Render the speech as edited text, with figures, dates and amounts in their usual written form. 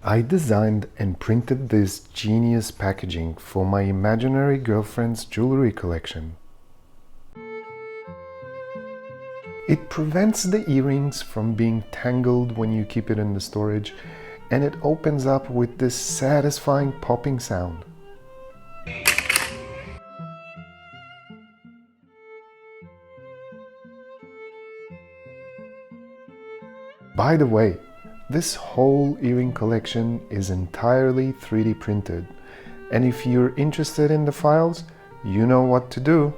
I designed and printed this genius packaging for my imaginary girlfriend's jewelry collection. It prevents the earrings from being tangled when you keep it in the storage, and it opens up with this satisfying popping sound. By the way, this whole earring collection is entirely 3D printed, and if you're interested in the files, you know what to do.